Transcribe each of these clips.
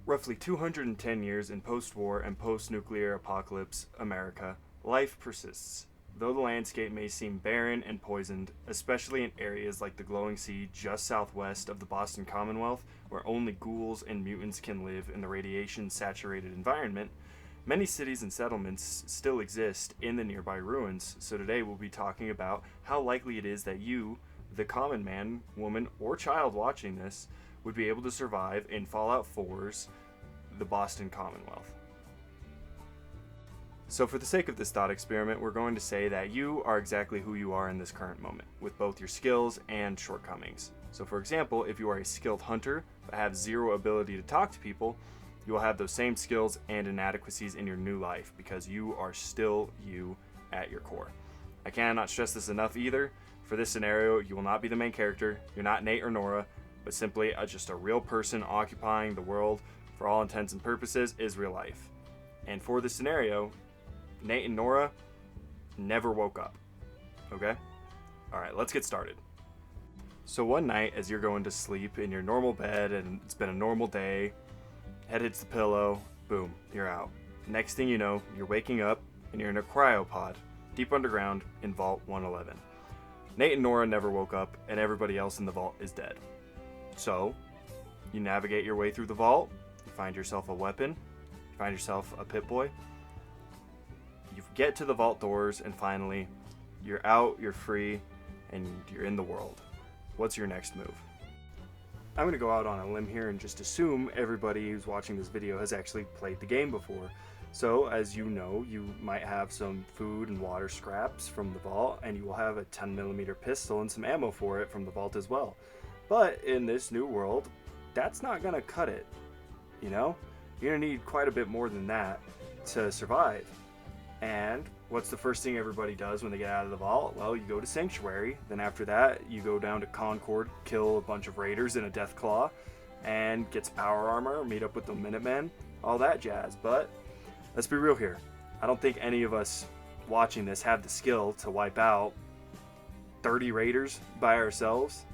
Roughly 210 years in post-war and post-nuclear apocalypse America, life persists. Though the landscape may seem barren and poisoned, especially in areas like the glowing sea just southwest of the Boston Commonwealth, where only ghouls and mutants can live in the radiation-saturated environment, many cities and settlements still exist in the nearby ruins. So today we'll be talking about how likely it is that you, the common man, woman, or child watching this, would be able to survive in Fallout 4's The Boston Commonwealth. So for the sake of this thought experiment, we're going to say that you are exactly who you are in this current moment, with both your skills and shortcomings. So for example, if you are a skilled hunter but have zero ability to talk to people, you will have those same skills and inadequacies in your new life because you are still you at your core. I cannot stress this enough either. For this scenario, you will not be the main character, you're not Nate or Nora, but simply just a real person occupying the world for all intents and purposes is real life. And for this scenario, Nate and Nora never woke up. Okay? Alright, let's get started. So one night as you're going to sleep in your normal bed and it's been a normal day, head hits the pillow, boom, you're out. Next thing you know, you're waking up and you're in a cryopod, deep underground in Vault 111. Nate and Nora never woke up and everybody else in the vault is dead. So, you navigate your way through the vault, you find yourself a weapon, you find yourself a Pip-Boy, you get to the vault doors, and finally, you're out, you're free, and you're in the world. What's your next move? I'm going to go out on a limb here and just assume everybody who's watching this video has actually played the game before. So, as you know, you might have some food and water scraps from the vault, and you will have a 10mm pistol and some ammo for it from the vault as well. But in this new world, that's not going to cut it, you know? You're going to need quite a bit more than that to survive. And what's the first thing everybody does when they get out of the vault? Well, you go to Sanctuary. Then after that, you go down to Concord, kill a bunch of raiders in a Deathclaw, and get some power armor, meet up with the Minutemen, all that jazz. But let's be real here. I don't think any of us watching this have the skill to wipe out 30 raiders by ourselves.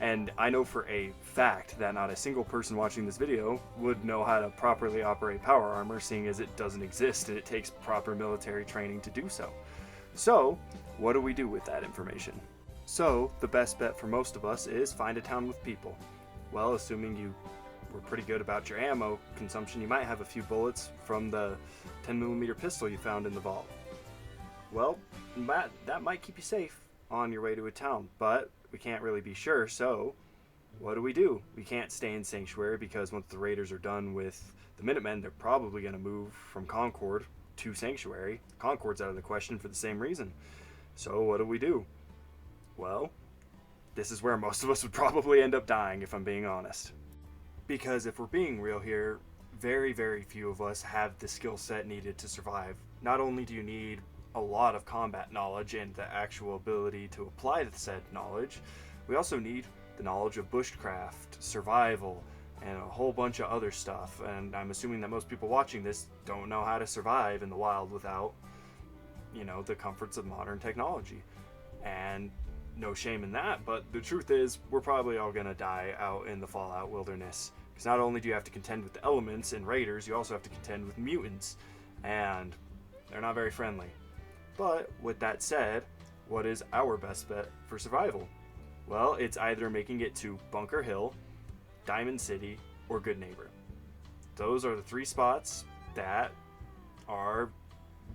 And I know for a fact that not a single person watching this video would know how to properly operate power armor, seeing as it doesn't exist and it takes proper military training to do so. So, what do we do with that information? So, the best bet for most of us is find a town with people. Well, assuming you were pretty good about your ammo consumption, you might have a few bullets from the 10mm pistol you found in the vault. Well, that might keep you safe on your way to a town, but we can't really be sure, so what do? We can't stay in Sanctuary because once the raiders are done with the Minutemen, they're probably going to move from Concord to Sanctuary. Concord's out of the question for the same reason. So what do? Well, this is where most of us would probably end up dying, if I'm being honest. Because if we're being real here, very, very few of us have the skill set needed to survive. Not only do you need a lot of combat knowledge and the actual ability to apply the said knowledge, we also need the knowledge of bushcraft, survival, and a whole bunch of other stuff. And I'm assuming that most people watching this don't know how to survive in the wild without, the comforts of modern technology. And no shame in that, but the truth is, we're probably all gonna die out in the Fallout wilderness. Because not only do you have to contend with the elements and raiders, you also have to contend with mutants, and they're not very friendly. But with that said, what is our best bet for survival? Well, it's either making it to Bunker Hill, Diamond City, or Goodneighbor. Those are the three spots that are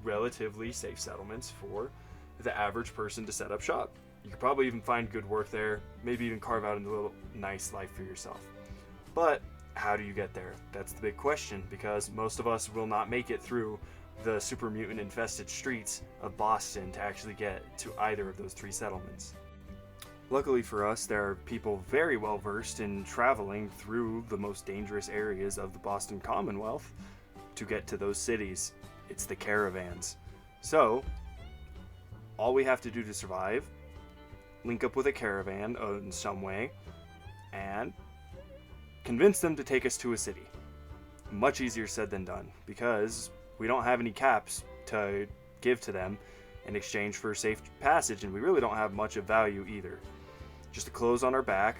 relatively safe settlements for the average person to set up shop. You could probably even find good work there, maybe even carve out a little nice life for yourself. But how do you get there? That's the big question, because most of us will not make it through the super mutant infested streets of Boston to actually get to either of those three settlements. Luckily for us, there are people very well versed in traveling through the most dangerous areas of the Boston Commonwealth to get to those cities. It's the caravans. So, all we have to do to survive, link up with a caravan in some way, and convince them to take us to a city. Much easier said than done, because we don't have any caps to give to them in exchange for safe passage, and we really don't have much of value either. Just the clothes on our back,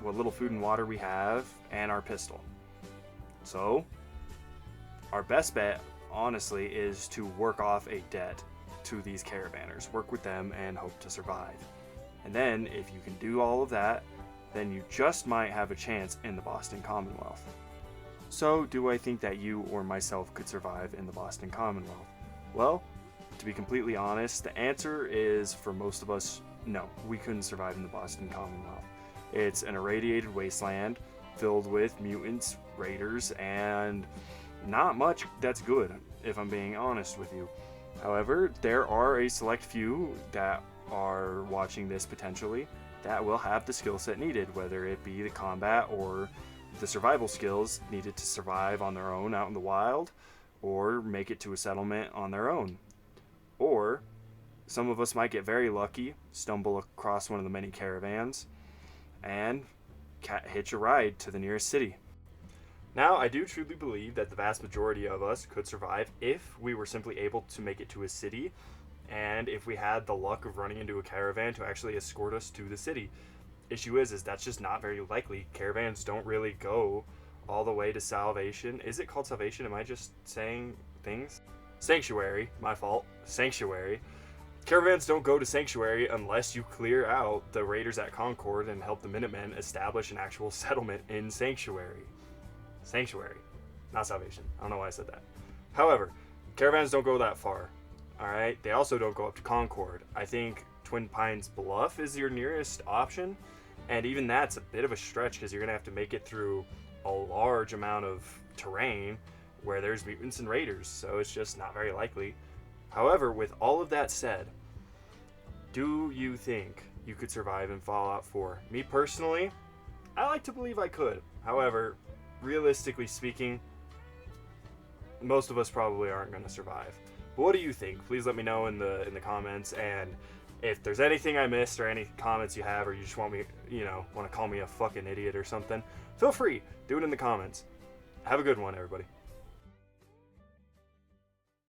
what little food and water we have, and our pistol. So, our best bet, honestly, is to work off a debt to these caravanners. Work with them and hope to survive. And then, if you can do all of that, then you just might have a chance in the Boston Commonwealth. So, do I think that you or myself could survive in the Boston Commonwealth? Well, to be completely honest, the answer is, for most of us, no, we couldn't survive in the Boston Commonwealth. It's an irradiated wasteland filled with mutants, raiders, and not much that's good, if I'm being honest with you. However, there are a select few that are watching this potentially that will have the skill set needed, whether it be the combat or the survival skills needed to survive on their own out in the wild, or make it to a settlement on their own. Or some of us might get very lucky, stumble across one of the many caravans, and hitch a ride to the nearest city. Now, I do truly believe that the vast majority of us could survive if we were simply able to make it to a city, and if we had the luck of running into a caravan to actually escort us to the city. Issue is that's just not very likely. Caravans don't really go all the way to Salvation. Is it called Salvation? Am I just saying things? Sanctuary, my fault. Sanctuary. Caravans don't go to Sanctuary unless you clear out the raiders at Concord and help the Minutemen establish an actual settlement in Sanctuary. Sanctuary, not Salvation. I don't know why I said that. However, caravans don't go that far. Alright, they also don't go up to Concord. I think Twin Pines Bluff is your nearest option, and even that's a bit of a stretch because you're going to have to make it through a large amount of terrain where there's mutants and raiders, so it's just not very likely. However, with all of that said, do you think you could survive in Fallout 4? Me personally, I like to believe I could. However, realistically speaking, most of us probably aren't going to survive. But what do you think? Please let me know in the comments, and if there's anything I missed or any comments you have, or you just want me, want to call me a fucking idiot or something, feel free, do it in the comments. Have a good one, everybody.